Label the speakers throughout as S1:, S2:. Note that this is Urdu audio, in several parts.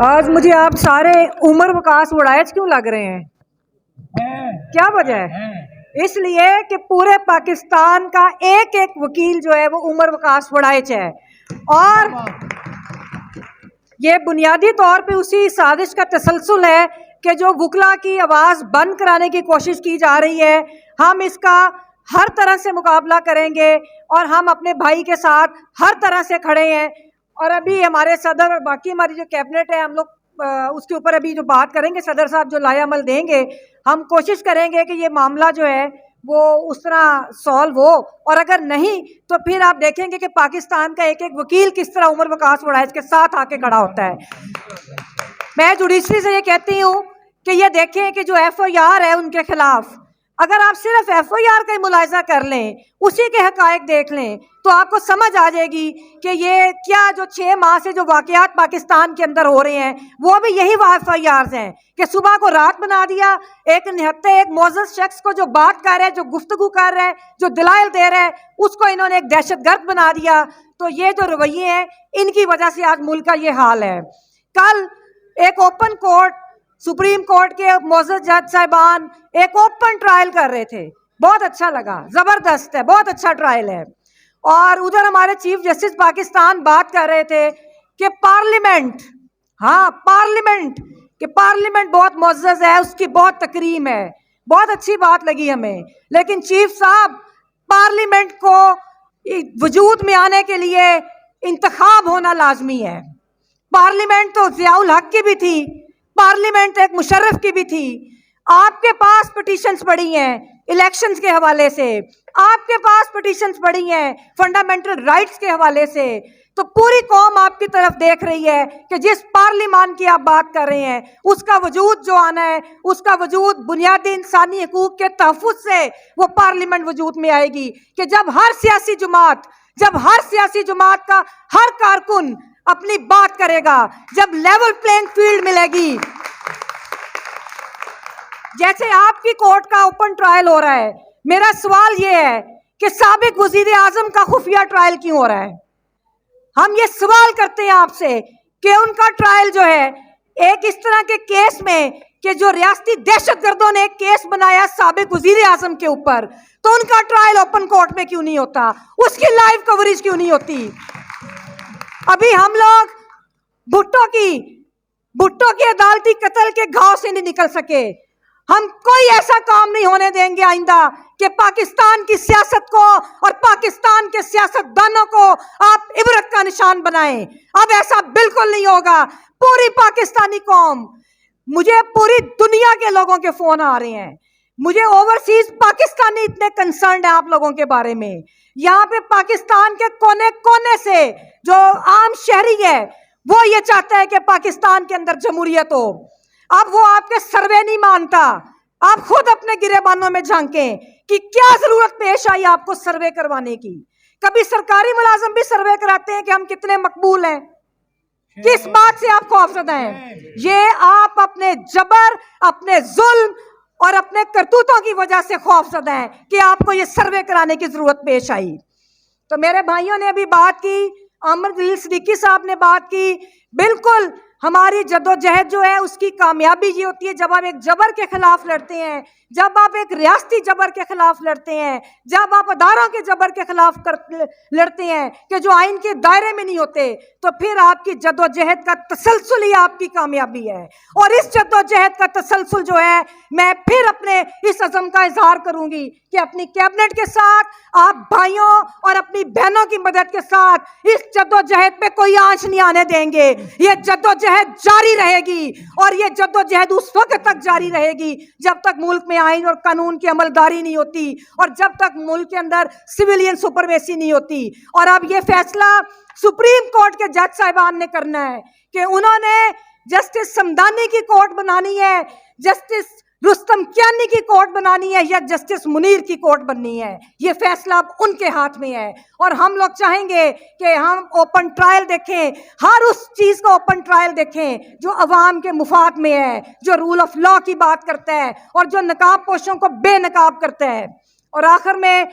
S1: آج مجھے آپ سارے عمر وقاص وڑائچ کیوں لگ رہے ہیں؟ کیا وجہ ہے؟ اس لیے کہ پورے پاکستان کا ایک ایک وکیل جو ہے وہ عمر وقاص وڑائچ ہے، اور یہ بنیادی طور پہ اسی سازش کا تسلسل ہے کہ جو وکلا کی آواز بند کرانے کی کوشش کی جا رہی ہے، ہم اس کا ہر طرح سے مقابلہ کریں گے اور ہم اپنے بھائی کے ساتھ ہر طرح سے کھڑے ہیں۔ اور ابھی ہمارے صدر اور باقی ہماری جو کیبنٹ ہے، ہم لوگ اس کے اوپر ابھی جو بات کریں گے، صدر صاحب جو لائحہ عمل دیں گے، ہم کوشش کریں گے کہ یہ معاملہ جو ہے وہ اس طرح سالو ہو، اور اگر نہیں تو پھر آپ دیکھیں گے کہ پاکستان کا ایک ایک وکیل کس طرح عمر وقاص وڑائچ کے ساتھ آ کے کھڑا ہوتا ہے۔ میں جوڈیشری سے یہ کہتی ہوں کہ یہ دیکھیں کہ جو ایف آئی آر ہے ان کے خلاف، اگر آپ صرف ایف آئی آر کا ہی ملاحظہ کر لیں، اسی کے حقائق دیکھ لیں، تو آپ کو سمجھ آ جائے گی کہ یہ کیا جو 6 ماہ سے جو واقعات پاکستان کے اندر ہو رہے ہیں وہ بھی یہی ایف آئی آرز ہیں کہ صبح کو رات بنا دیا، ایک نہتے ایک معزز شخص کو جو بات کر رہا ہے، جو گفتگو کر رہا ہے، جو دلائل دے رہا ہے، اس کو انہوں نے ایک دہشت گرد بنا دیا۔ تو یہ جو رویے ہیں ان کی وجہ سے آج ملک کا یہ حال ہے۔ کل ایک اوپن کورٹ، سپریم کورٹ کے معزز جج صاحبان ایک اوپن ٹرائل کر رہے تھے، بہت اچھا لگا، زبردست ہے، بہت اچھا ٹرائل ہے۔ اور ادھر ہمارے چیف جسٹس پاکستان بات کر رہے تھے کہ پارلیمنٹ، ہاں پارلیمنٹ، کہ پارلیمنٹ بہت معزز ہے، اس کی بہت تکریم ہے، بہت اچھی بات لگی ہمیں۔ لیکن چیف صاحب، پارلیمنٹ کو وجود میں آنے کے لیے انتخاب ہونا لازمی ہے۔ پارلیمنٹ تو ضیاء الحق کی بھی تھی، پارلیمنٹ ایک مشرف کی بھی تھی۔ آپ کے پاس پٹیشنز پڑی ہیں الیکشنز کے حوالے سے، آپ کے پاس پٹیشنز پڑی ہیں فنڈامنٹل رائٹس کے حوالے سے، تو پوری قوم آپ کی طرف دیکھ رہی ہے کہ جس پارلیمان کی آپ بات کر رہے ہیں اس کا وجود جو آنا ہے، اس کا وجود بنیادی انسانی حقوق کے تحفظ سے وہ پارلیمنٹ وجود میں آئے گی، کہ جب ہر سیاسی جماعت کا ہر کارکن اپنی بات کرے گا، جب لیول پلینگ فیلڈ ملے گی۔ جیسے آپ کی کورٹ کا اوپن ٹرائل ہو رہا ہے، میرا سوال یہ ہے کہ سابق وزیر اعظم کا خفیہ ٹرائل کیوں ہو رہا ہے؟ ہم یہ سوال کرتے ہیں آپ سے کہ ان کا ٹرائل جو ہے ایک اس طرح کے کیس میں کہ جو ریاستی دہشت گردوں نے ایک کیس بنایا سابق وزیر اعظم کے اوپر، تو ان کا ٹرائل اوپن کورٹ میں کیوں نہیں ہوتا؟ اس کی لائیو کوریج کیوں نہیں ہوتی؟ ابھی ہم لوگ بھٹو کی عدالتی قتل کے گھاؤ سے نہیں نکل سکے۔ ہم کوئی ایسا کام نہیں ہونے دیں گے آئندہ کہ پاکستان کی سیاست کو اور پاکستان کے سیاستدانوں کو آپ عبرت کا نشان بنائیں۔ اب ایسا بالکل نہیں ہوگا۔ پوری پاکستانی قوم، مجھے پوری دنیا کے لوگوں کے فون آ رہے ہیں، مجھے اوورسیز پاکستانی اتنے کنسرنڈ ہیں آپ لوگوں کے بارے میں۔ یہاں پہ پاکستان کے کونے کونے سے جو عام شہری ہے وہ یہ چاہتا ہے کہ پاکستان کے اندر جمہوریت ہو۔ اب وہ آپ کے سروے نہیں مانتا، آپ خود اپنے گریبانوں میں جھانکیں کہ کیا ضرورت پیش آئی آپ کو سروے کروانے کی۔ کبھی سرکاری ملازم بھی سروے کراتے ہیں کہ ہم کتنے مقبول ہیں؟ کس بات سے آپ خوفزدہ ہیں؟ یہ آپ اپنے جبر، اپنے ظلم اور اپنے کرتوتوں کی وجہ سے خوفزدہ ہیں کہ آپ کو یہ سروے کرانے کی ضرورت پیش آئی۔ تو میرے بھائیوں نے ابھی بات کی، احمد جلیل صدیقی صاحب نے بات کی، بالکل ہماری جدوجہد جو ہے اس کی کامیابی یہ ہوتی ہے جب آپ ایک جبر کے خلاف لڑتے ہیں، جب آپ ایک ریاستی جبر کے خلاف لڑتے ہیں، جب آپ اداروں کے جبر کے خلاف لڑتے ہیں کہ جو آئین کے دائرے میں نہیں ہوتے، تو پھر آپ کی جدوجہد کا تسلسل ہی آپ کی کامیابی ہے۔ اور اس جدوجہد کا تسلسل جو ہے، میں پھر اپنے اس عزم کا اظہار کروں گی کہ اپنی کیبنٹ کے ساتھ، آپ بھائیوں اور اپنی بہنوں کی مدد کے ساتھ اس جدوجہد پہ کوئی آنچ نہیں آنے دیں گے۔ یہ جدوجہد جاری رہے گی، اور یہ جدوجہد اس وقت تک جاری رہے گی جب تک ملک میں آئین اور قانون کی عملداری نہیں ہوتی، اور جب تک ملک کے اندر سویلین سپرمیسی نہیں ہوتی۔ اور اب یہ فیصلہ سپریم کورٹ کے جج صاحبان نے کرنا ہے کہ انہوں نے جسٹس سمدانی کی کورٹ بنانی ہے، جسٹس رستم کیانی کی کورٹ بنانی ہے، یا جسٹس منیر کی کورٹ بننی ہے۔ یہ فیصلہ اب ان کے ہاتھ میں ہے، اور ہم لوگ چاہیں گے کہ ہم اوپن ٹرائل دیکھیں، ہر اس چیز کو اوپن ٹرائل دیکھیں جو عوام کے مفاد میں ہے، جو رول آف لا کی بات کرتا ہے، اور جو نقاب پوشوں کو بے نقاب کرتا ہے۔ اور آخر میں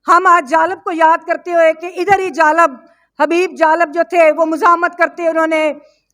S1: ہم آج جالب کو یاد کرتے ہوئے کہ ادھر ہی جالب، حبیب جالب جو تھے وہ مزاحمت کرتے، انہوں نے